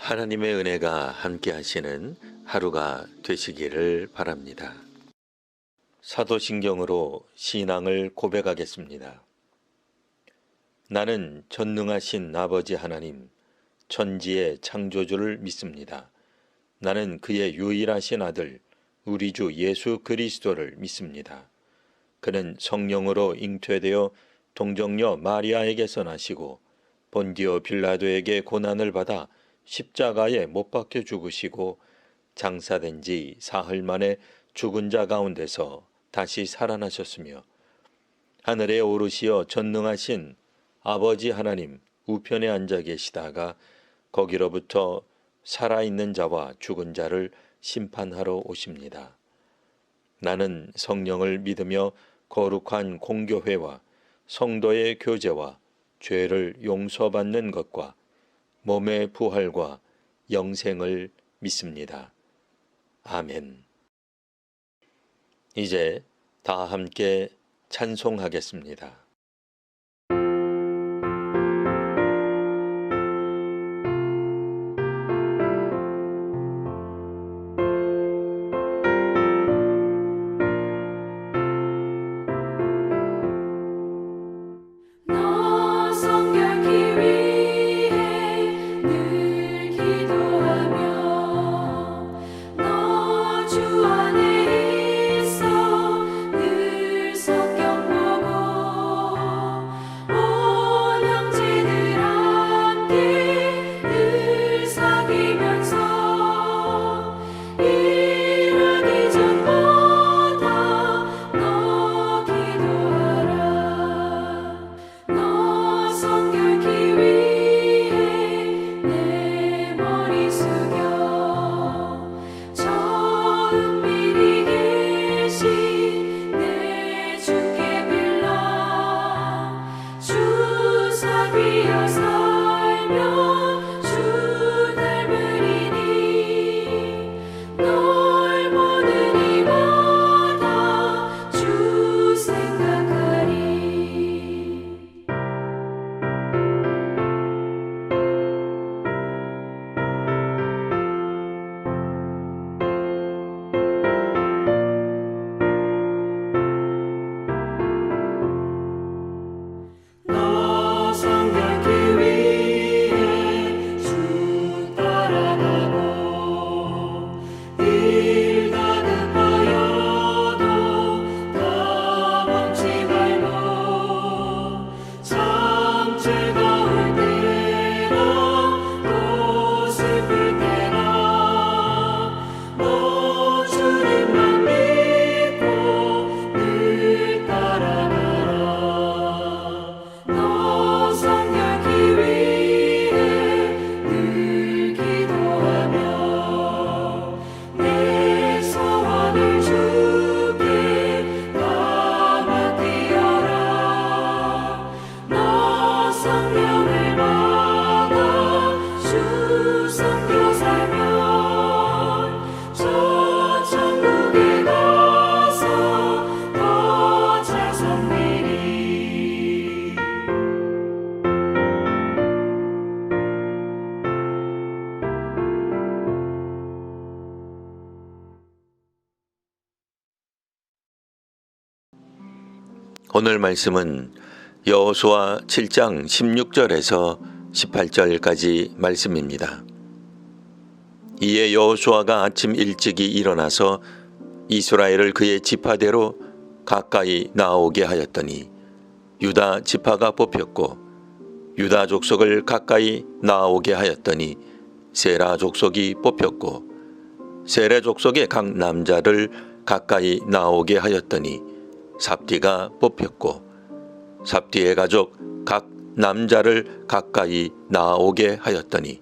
하나님의 은혜가 함께 하시는 하루가 되시기를 바랍니다. 사도신경으로 신앙을 고백하겠습니다. 나는 전능하신 아버지 하나님, 천지의 창조주를 믿습니다. 나는 그의 유일하신 아들, 우리 주 예수 그리스도를 믿습니다. 그는 성령으로 잉태되어 동정녀 마리아에게서 나시고 본디오 빌라도에게 고난을 받아 십자가에 못 박혀 죽으시고 장사된 지 사흘 만에 죽은 자 가운데서 다시 살아나셨으며 하늘에 오르시어 전능하신 아버지 하나님 우편에 앉아 계시다가 거기로부터 살아있는 자와 죽은 자를 심판하러 오십니다. 나는 성령을 믿으며 거룩한 공교회와 성도의 교제와 죄를 용서받는 것과 몸의 부활과 영생을 믿습니다. 아멘. 이제 다 함께 찬송하겠습니다. 오늘 말씀은 여호수아 7장 16절에서 18절까지 말씀입니다. 이에 여호수아가 아침 일찍이 일어나서 이스라엘을 그의 지파대로 가까이 나오게 하였더니 유다 지파가 뽑혔고 유다 족속을 가까이 나오게 하였더니 세라 족속이 뽑혔고 세레 족속의 각 남자를 가까이 나오게 하였더니 삽디가 뽑혔고 삽디의 가족 각 남자를 가까이 나오게 하였더니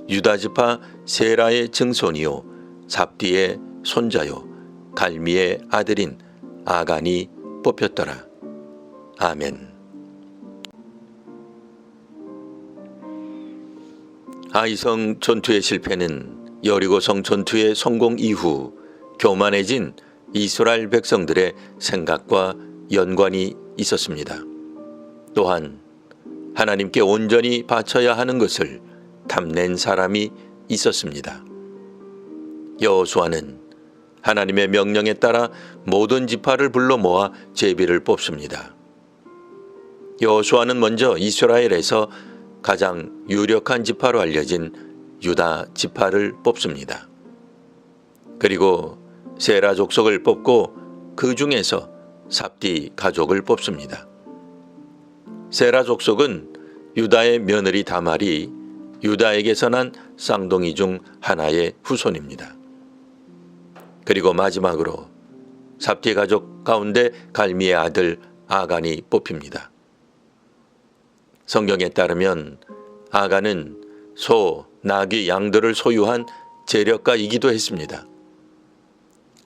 유다지파 세라의 증손이요 삽디의 손자요 갈미의 아들인 아간이 뽑혔더라. 아멘. 아이성 전투의 실패는 여리고성 전투의 성공 이후 교만해진 이스라엘 백성들의 생각과 연관이 있었습니다. 또한 하나님께 온전히 바쳐야 하는 것을 탐낸 사람이 있었습니다. 여호수아는 하나님의 명령에 따라 모든 지파를 불러 모아 제비를 뽑습니다. 여호수아는 먼저 이스라엘에서 가장 유력한 지파로 알려진 유다 지파를 뽑습니다. 그리고 세라 족속을 뽑고 그 중에서 삽디 가족을 뽑습니다. 세라 족속은 유다의 며느리 다말이 유다에게서 난 쌍둥이 중 하나의 후손입니다. 그리고 마지막으로 삽디 가족 가운데 갈미의 아들 아간이 뽑힙니다. 성경에 따르면 아간은 소, 나귀, 양들을 소유한 재력가이기도 했습니다.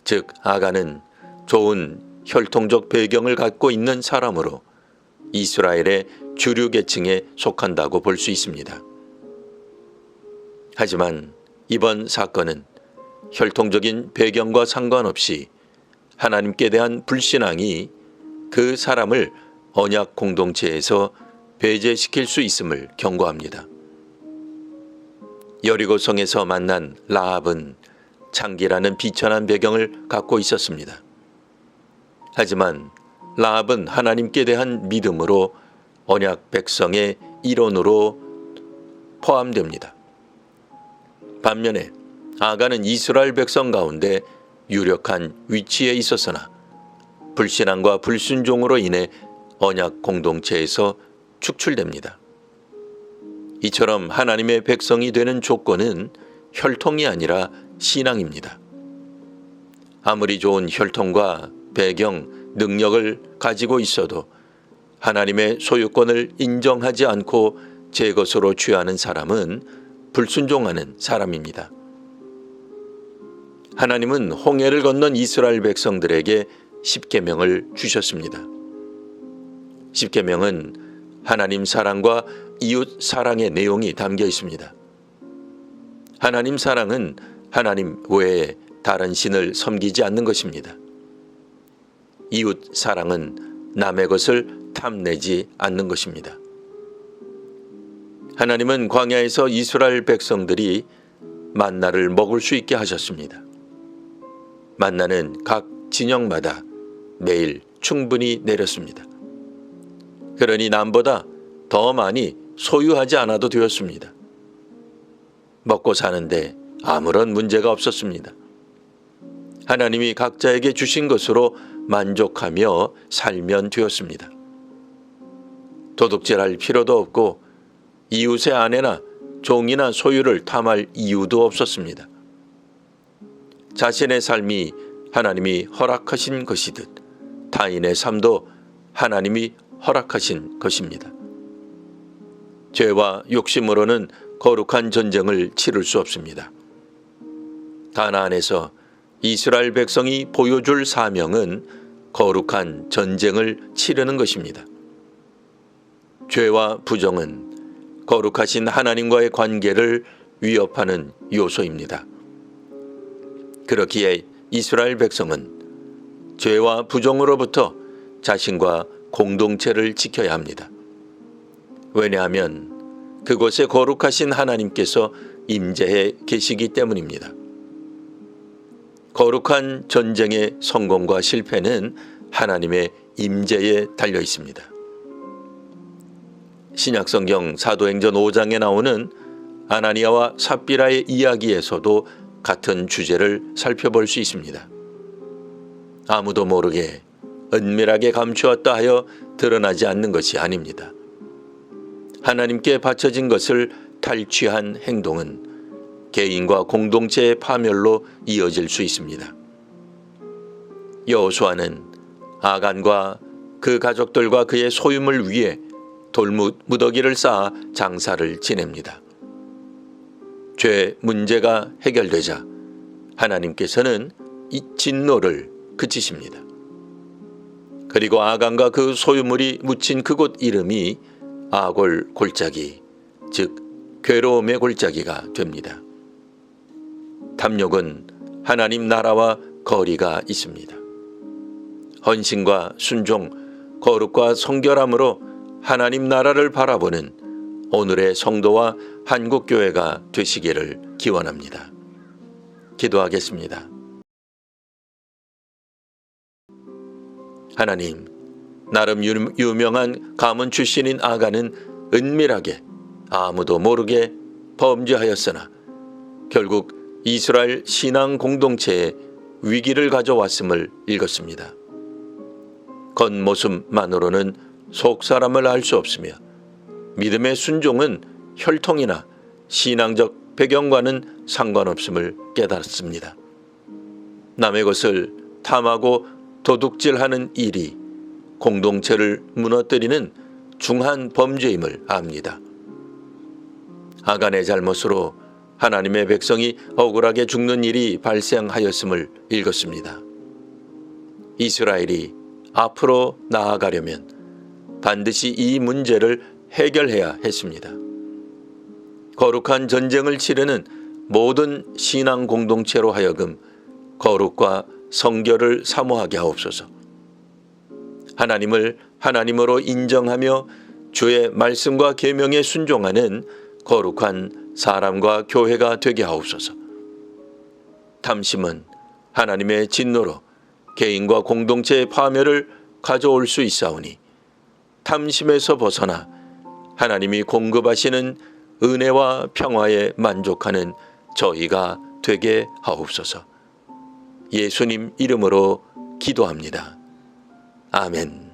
즉 아간은 좋은 혈통적 배경을 갖고 있는 사람으로 이스라엘의 주류 계층에 속한다고 볼 수 있습니다. 하지만 이번 사건은 혈통적인 배경과 상관없이 하나님께 대한 불신앙이 그 사람을 언약 공동체에서 배제시킬 수 있음을 경고합니다. 여리고성에서 만난 라합은 창기라는 비천한 배경을 갖고 있었습니다. 하지만 라합은 하나님께 대한 믿음으로 언약 백성의 일원으로 포함됩니다. 반면에 아간은 이스라엘 백성 가운데 유력한 위치에 있었으나 불신앙과 불순종으로 인해 언약 공동체에서 축출됩니다. 이처럼 하나님의 백성이 되는 조건은 혈통이 아니라 신앙입니다. 아무리 좋은 혈통과 배경, 능력을 가지고 있어도 하나님의 소유권을 인정하지 않고 제 것으로 취하는 사람은 불순종하는 사람입니다. 하나님은 홍해를 건넌 이스라엘 백성들에게 십계명을 주셨습니다. 십계명은 하나님 사랑과 이웃 사랑의 내용이 담겨 있습니다. 하나님 사랑은 하나님 외에 다른 신을 섬기지 않는 것입니다. 이웃 사랑은 남의 것을 탐내지 않는 것입니다. 하나님은 광야에서 이스라엘 백성들이 만나를 먹을 수 있게 하셨습니다. 만나는 각 진영마다 매일 충분히 내렸습니다. 그러니 남보다 더 많이 소유하지 않아도 되었습니다. 먹고 사는데 아무런 문제가 없었습니다. 하나님이 각자에게 주신 것으로 만족하며 살면 되었습니다. 도둑질할 필요도 없고 이웃의 아내나 종이나 소유를 탐할 이유도 없었습니다. 자신의 삶이 하나님이 허락하신 것이듯 타인의 삶도 하나님이 허락하신 것입니다. 죄와 욕심으로는 거룩한 전쟁을 치를 수 없습니다. 가나안에서 이스라엘 백성이 보여줄 사명은 거룩한 전쟁을 치르는 것입니다. 죄와 부정은 거룩하신 하나님과의 관계를 위협하는 요소입니다. 그렇기에 이스라엘 백성은 죄와 부정으로부터 자신과 공동체를 지켜야 합니다. 왜냐하면 그곳에 거룩하신 하나님께서 임재해 계시기 때문입니다. 거룩한 전쟁의 성공과 실패는 하나님의 임재에 달려 있습니다. 신약성경 사도행전 5장에 나오는 아나니아와 삽비라의 이야기에서도 같은 주제를 살펴볼 수 있습니다. 아무도 모르게 은밀하게 감추었다 하여 드러나지 않는 것이 아닙니다. 하나님께 바쳐진 것을 탈취한 행동은 개인과 공동체의 파멸로 이어질 수 있습니다. 여호수아는 아간과 그 가족들과 그의 소유물 위에 돌무더기를 쌓아 장사를 지냅니다. 죄 문제가 해결되자 하나님께서는 이 진노를 그치십니다. 그리고 아간과 그 소유물이 묻힌 그곳 이름이 아골 골짜기, 즉 괴로움의 골짜기가 됩니다. 탐욕은 하나님 나라와 거리가 있습니다. 헌신과 순종, 거룩과 성결함으로 하나님 나라를 바라보는 오늘의 성도와 한국교회가 되시기를 기원합니다. 기도하겠습니다. 하나님, 나름 유명한 가문 출신인 아간은 은밀하게 아무도 모르게 범죄하였으나 결국 이스라엘 신앙 공동체에 위기를 가져왔음을 읽었습니다. 겉모습만으로는 속사람을 알 수 없으며 믿음의 순종은 혈통이나 신앙적 배경과는 상관없음을 깨달았습니다. 남의 것을 탐하고 도둑질하는 일이 공동체를 무너뜨리는 중한 범죄임을 압니다. 아간의 잘못으로 하나님의 백성이 억울하게 죽는 일이 발생하였음을 읽었습니다. 이스라엘이 앞으로 나아가려면 반드시 이 문제를 해결해야 했습니다. 거룩한 전쟁을 치르는 모든 신앙 공동체로 하여금 거룩과 성결을 사모하게 하옵소서. 하나님을 하나님으로 인정하며 주의 말씀과 계명에 순종하는 거룩한 사람과 교회가 되게 하옵소서. 탐심은 하나님의 진노로 개인과 공동체의 파멸을 가져올 수 있사오니 탐심에서 벗어나 하나님이 공급하시는 은혜와 평화에 만족하는 저희가 되게 하옵소서. 예수님 이름으로 기도합니다. 아멘.